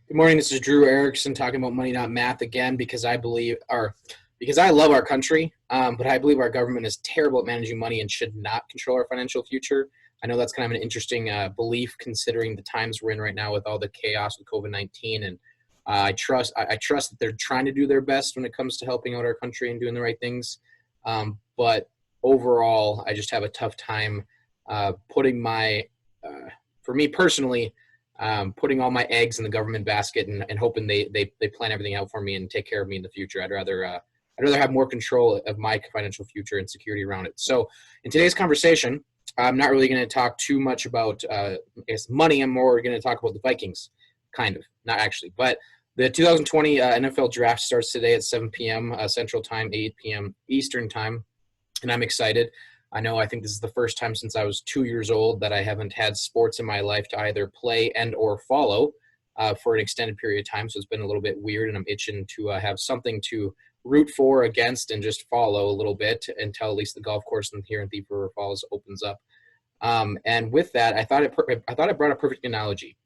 Good morning. This is Drew Erickson talking about money, not math again, because because I love our country, but I believe our government is terrible at managing money and should not control our financial future. I know that's kind of an interesting belief considering the times we're in right now with all the chaos with COVID-19, and I trust that they're trying to do their best when it comes to helping out our country and doing the right things. But overall, I just have a tough time putting for me personally, putting all my eggs in the government basket and hoping they plan everything out for me and take care of me in the future. I'd rather have more control of my financial future and security around it. So in today's conversation, I'm not really going to talk too much about money. I'm more going to talk about the Vikings, kind of, not actually. But the 2020 NFL Draft starts today at 7 p.m. Central Time, 8 p.m. Eastern Time, and I'm excited. I think this is the first time since I was 2 years old that I haven't had sports in my life to either play and or follow for an extended period of time. So it's been a little bit weird, and I'm itching to have something to root for, against, and just follow a little bit until at least the golf course here in Thief River Falls opens up. And with that, I thought it brought a perfect analogy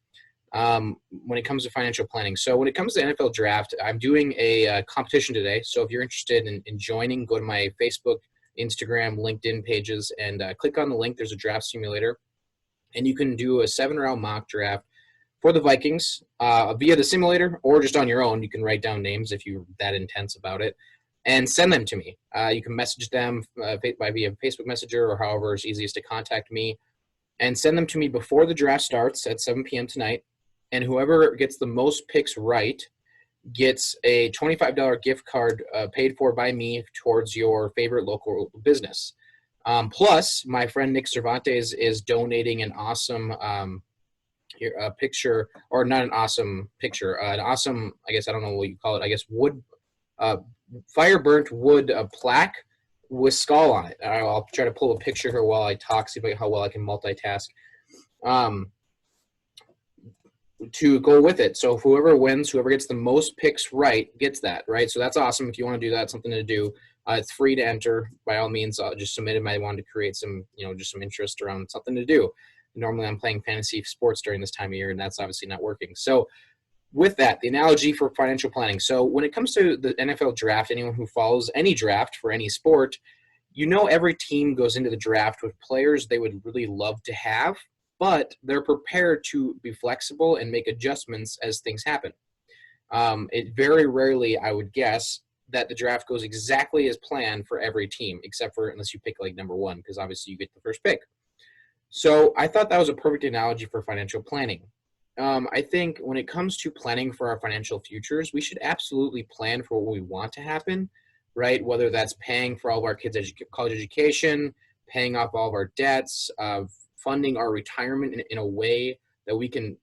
when it comes to financial planning. So when it comes to NFL Draft, I'm doing a competition today. So if you're interested in joining, go to my Facebook, Instagram, LinkedIn pages, and click on the link. There's a draft simulator, and you can do a 7-round mock draft for the Vikings via the simulator, or just on your own. You can write down names if you're that intense about it, and send them to me. You can message them via Facebook Messenger or however is easiest to contact me, and send them to me before the draft starts at 7 p.m. tonight. And whoever gets the most picks right gets a $25 gift card paid for by me towards your favorite local business. Plus, my friend Nick Cervantes is donating an awesome picture, or not an awesome picture, an awesome, I guess, I don't know what you call it, I guess wood, fire burnt wood plaque with Skol on it. I'll try to pull a picture here while I talk, see how well I can multitask. To go with it. So whoever wins, whoever gets the most picks right, gets that, right? So that's awesome. If you want to do that, something to do. It's free to enter. By all means, I'll just submit it. I wanted to create some, just some interest around something to do. Normally I'm playing fantasy sports during this time of year, and that's obviously not working. So with that, the analogy for financial planning. So when it comes to the NFL draft, anyone who follows any draft for any sport, every team goes into the draft with players they would really love to have, but they're prepared to be flexible and make adjustments as things happen. It very rarely, I would guess, that the draft goes exactly as planned for every team, except for unless you pick like number one, because obviously you get the first pick. So I thought that was a perfect analogy for financial planning. I think when it comes to planning for our financial futures, we should absolutely plan for what we want to happen, right? Whether that's paying for all of our kids' college education, paying off all of our debts, funding our retirement in a way that we can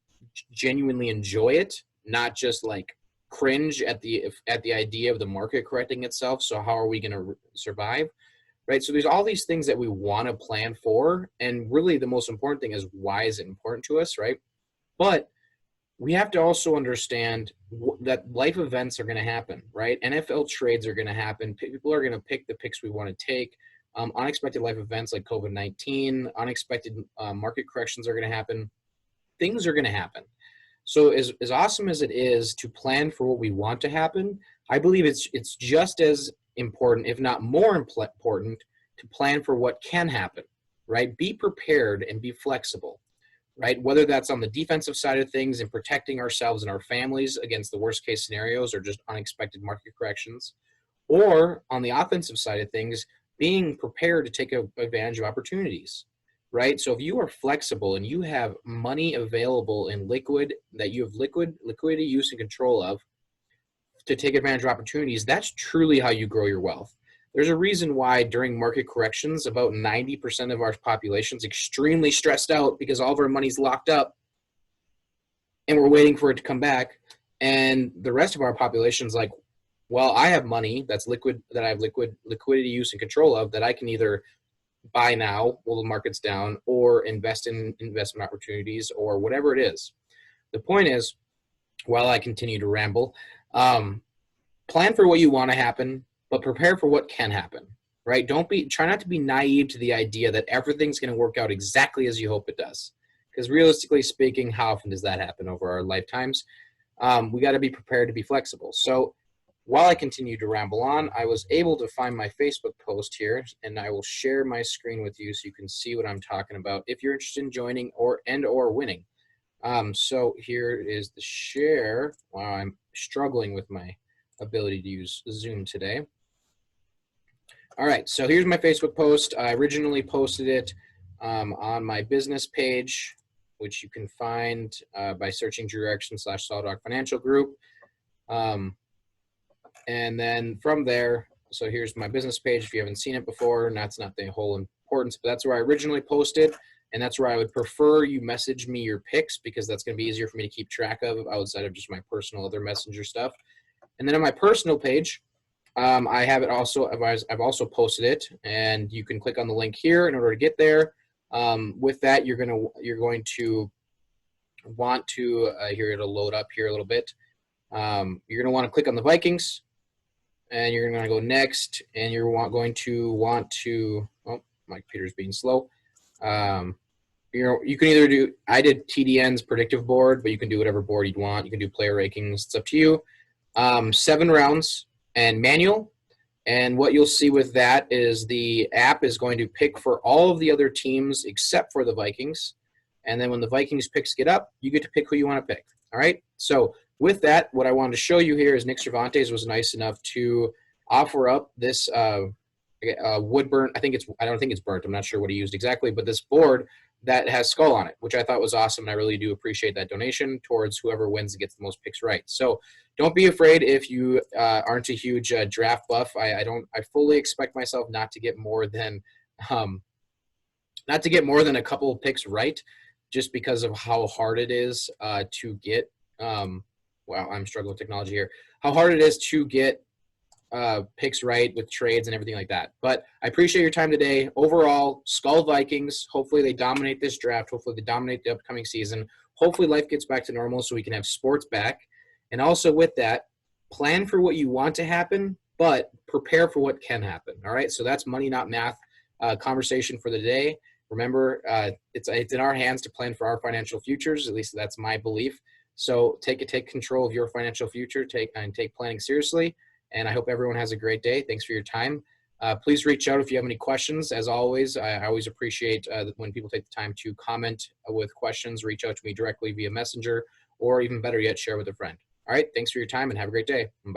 genuinely enjoy it, not just like cringe at the idea of the market correcting itself. So how are we going to survive, right? So there's all these things that we want to plan for, and really the most important thing is, why is it important to us, right? But we have to also understand that life events are going to happen, right? NFL trades are going to happen. People are going to pick the picks we want to take. Unexpected life events like COVID-19, unexpected market corrections are going to happen. Things are going to happen. So as awesome as it is to plan for what we want to happen, I believe it's just as important, if not more important, to plan for what can happen, right? Be prepared and be flexible, right? Whether that's on the defensive side of things and protecting ourselves and our families against the worst case scenarios or just unexpected market corrections, or on the offensive side of things, being prepared to take advantage of opportunities, right? So if you are flexible and you have money available in liquid, that you have liquidity use and control of to take advantage of opportunities, that's truly how you grow your wealth. There's a reason why during market corrections, about 90% of our population is extremely stressed out because all of our money's locked up and we're waiting for it to come back. And the rest of our population is like, well, I have money that's liquid, that I have liquidity use and control of, that I can either buy now while the market's down, or invest in investment opportunities, or whatever it is. The point is, while I continue to ramble, plan for what you want to happen, but prepare for what can happen, right? Try not to be naive to the idea that everything's going to work out exactly as you hope it does. Because realistically speaking, how often does that happen over our lifetimes? we got to be prepared to be flexible. So while I continue to ramble on, I was able to find my Facebook post here, and I will share my screen with you so you can see what I'm talking about if you're interested in joining or winning. So here is the share. Wow, I'm struggling with my ability to use Zoom today. All right, so here's my Facebook post. I originally posted it on my business page, which you can find by searching Drew Erickson /Solid Financial Group. And then from there, so here's my business page. If you haven't seen it before, and that's not the whole importance, but that's where I originally posted. And that's where I would prefer you message me your picks, because that's going to be easier for me to keep track of outside of just my personal other messenger stuff. And then on my personal page, I have it also, I've also posted it, and you can click on the link here in order to get there. With that, you're going to want to, here it'll load up here a little bit. You're going to want to click on the Vikings, and you're going to go next, and you're going to want to, oh, my computer's being slow. You can either do, I did TDN's predictive board, but you can do whatever board you'd want. You can do player rankings. It's up to you. 7 rounds and manual. And what you'll see with that is the app is going to pick for all of the other teams except for the Vikings. And then when the Vikings picks get up, you get to pick who you want to pick. All right. So with that, what I wanted to show you here is Nick Cervantes was nice enough to offer up this wood burnt. I don't think it's burnt. I'm not sure what he used exactly, but this board that has Skol on it, which I thought was awesome. And I really do appreciate that donation towards whoever wins and gets the most picks right. So don't be afraid if you aren't a huge draft buff. I fully expect myself not to get more than a couple of picks right, just because of how hard it is to get. Wow, I'm struggling with technology here. How hard it is to get picks right with trades and everything like that. But I appreciate your time today. Overall, Skol Vikings, hopefully they dominate this draft. Hopefully they dominate the upcoming season. Hopefully life gets back to normal so we can have sports back. And also with that, plan for what you want to happen, but prepare for what can happen. All right, so that's money, not math conversation for the day. Remember, it's in our hands to plan for our financial futures. At least that's my belief. So take control of your financial future. Take planning seriously. And I hope everyone has a great day. Thanks for your time. Please reach out if you have any questions. As always, I always appreciate when people take the time to comment with questions. Reach out to me directly via Messenger, or even better yet, share with a friend. All right, thanks for your time and have a great day. Bye.